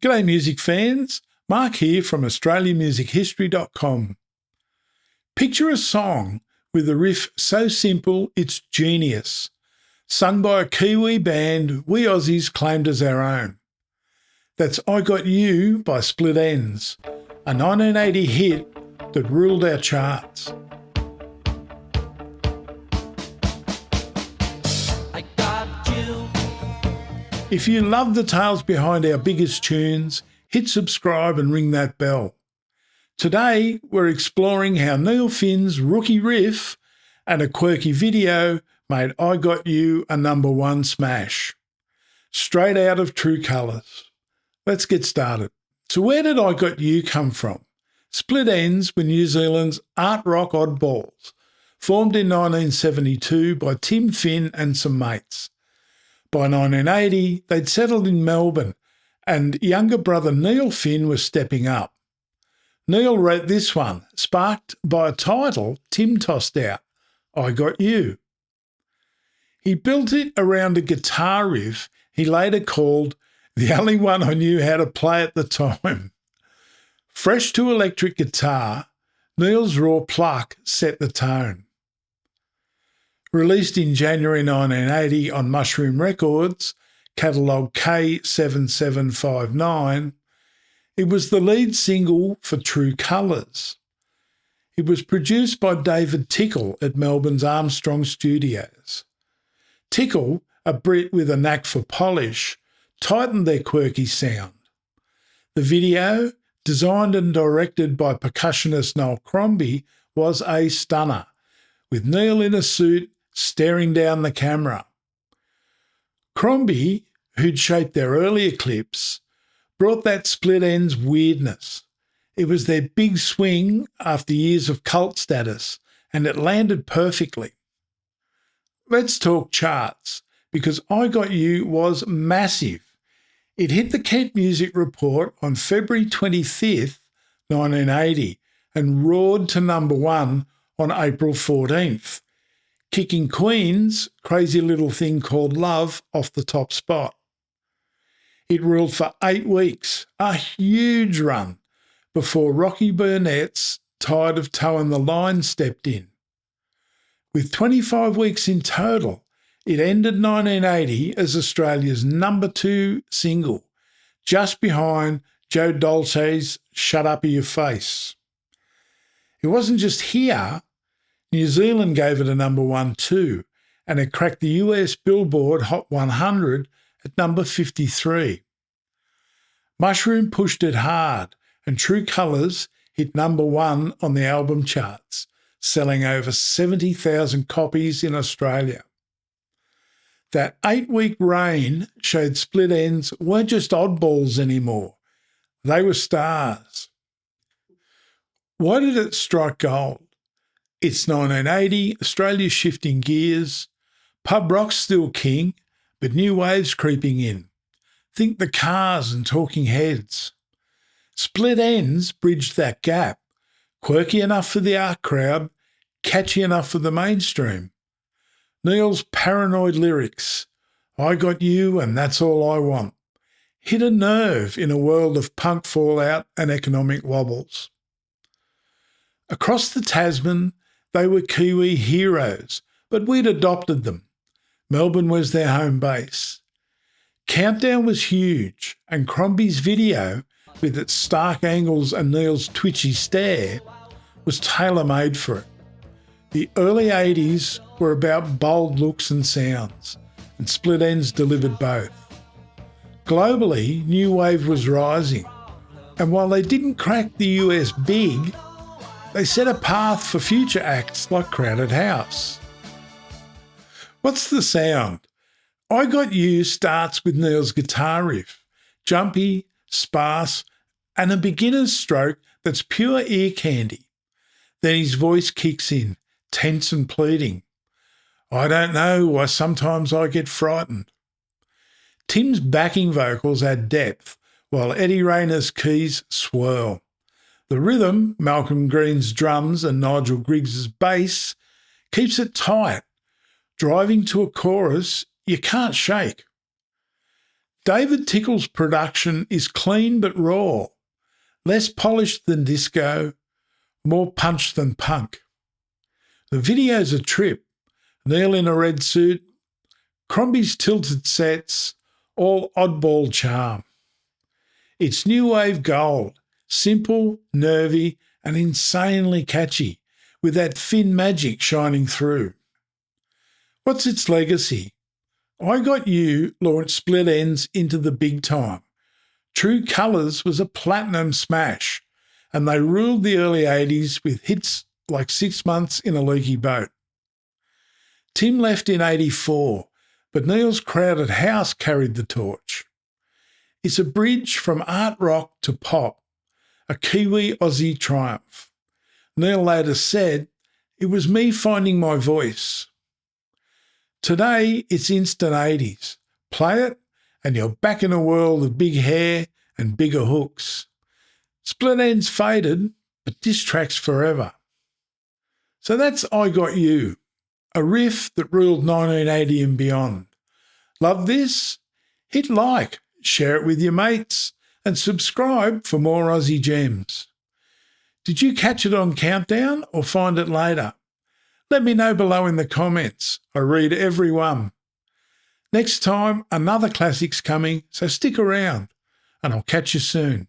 G'day music fans, Mark here from AustralianMusicHistory.com. Picture a song with a riff so simple it's genius, sung by a Kiwi band we Aussies claimed as our own. That's I Got You by Split Enz, a 1980 hit that ruled our charts. If you love the tales behind our biggest tunes, hit subscribe and ring that bell. Today, we're exploring how Neil Finn's rookie riff and a quirky video made I Got You a #1 smash. Straight out of True Colours. Let's get started. So where did I Got You come from? Split Enz were New Zealand's art rock oddballs, formed in 1972 by Tim Finn and some mates. By 1980, they'd settled in Melbourne, and younger brother Neil Finn was stepping up. Neil wrote this one, sparked by a title Tim tossed out, I Got You. He built it around a guitar riff he later called the only one I knew how to play at the time. Fresh to electric guitar, Neil's raw pluck set the tone. Released in January 1980 on Mushroom Records, catalogue K7759, it was the lead single for True Colours. It was produced by David Tickle at Melbourne's Armstrong Studios. Tickle, a Brit with a knack for polish, tightened their quirky sound. The video, designed and directed by percussionist Noel Crombie, was a stunner, with Neil in a suit staring down the camera. Crombie, who'd shaped their earlier clips, brought that Split Enz weirdness. It was their big swing after years of cult status, and it landed perfectly. Let's talk charts, because I Got You was massive. It hit the Kent Music Report on February 25th, 1980, and roared to #1 on April 14th. Kicking Queen's Crazy Little Thing Called Love off the top spot. It ruled for 8 weeks, a huge run, before Rocky Burnett's Tired of Towing the Line stepped in. With 25 weeks in total, it ended 1980 as Australia's #2 single, just behind Joe Dolce's Shut Up Your Face. It wasn't just here. New Zealand gave it a #1 too, and it cracked the US Billboard Hot 100 at number 53. Mushroom pushed it hard, and True Colours hit #1 on the album charts, selling over 70,000 copies in Australia. That 8-week reign showed Split Enz weren't just oddballs anymore. They were stars. Why did it strike gold? It's 1980, Australia's shifting gears. Pub rock's still king, but new waves creeping in. Think the Cars and Talking Heads. Split Enz bridged that gap. Quirky enough for the art crowd, catchy enough for the mainstream. Neil's paranoid lyrics, I got you and that's all I want, hit a nerve in a world of punk fallout and economic wobbles. Across the Tasman, they were Kiwi heroes, but we'd adopted them. Melbourne was their home base. Countdown was huge, and Crombie's video, with its stark angles and Neil's twitchy stare, was tailor-made for it. The early 80s were about bold looks and sounds, and Split Enz delivered both. Globally, New Wave was rising, and while they didn't crack the US big, they set a path for future acts like Crowded House. What's the sound? I Got You starts with Neil's guitar riff, jumpy, sparse, and a beginner's stroke that's pure ear candy. Then his voice kicks in, tense and pleading. I don't know why sometimes I get frightened. Tim's backing vocals add depth, while Eddie Rayner's keys swirl. The rhythm, Malcolm Green's drums and Nigel Griggs's bass, keeps it tight, driving to a chorus you can't shake. David Tickle's production is clean but raw, less polished than disco, more punch than punk. The video's a trip. Neil in a red suit, Crombie's tilted sets, all oddball charm. It's new wave gold, simple, nervy, and insanely catchy, with that Finn magic shining through. What's its legacy? I Got You launched Split Enz into the big time. True Colours was a platinum smash, and they ruled the early 80s with hits like 6 Months in a Leaky Boat. Tim left in 84, but Neil's Crowded House carried the torch. It's a bridge from art rock to pop, a Kiwi-Aussie triumph. Neil later said, "It was me finding my voice." Today, it's instant 80s. Play it, and you're back in a world of big hair and bigger hooks. Split Enz faded, but this track's forever. So that's I Got You, a riff that ruled 1980 and beyond. Love this? Hit like, share it with your mates, and subscribe for more Aussie gems. Did you catch it on Countdown or find it later? Let me know below in the comments. I read every one. Next time, another classic's coming, so stick around, and I'll catch you soon.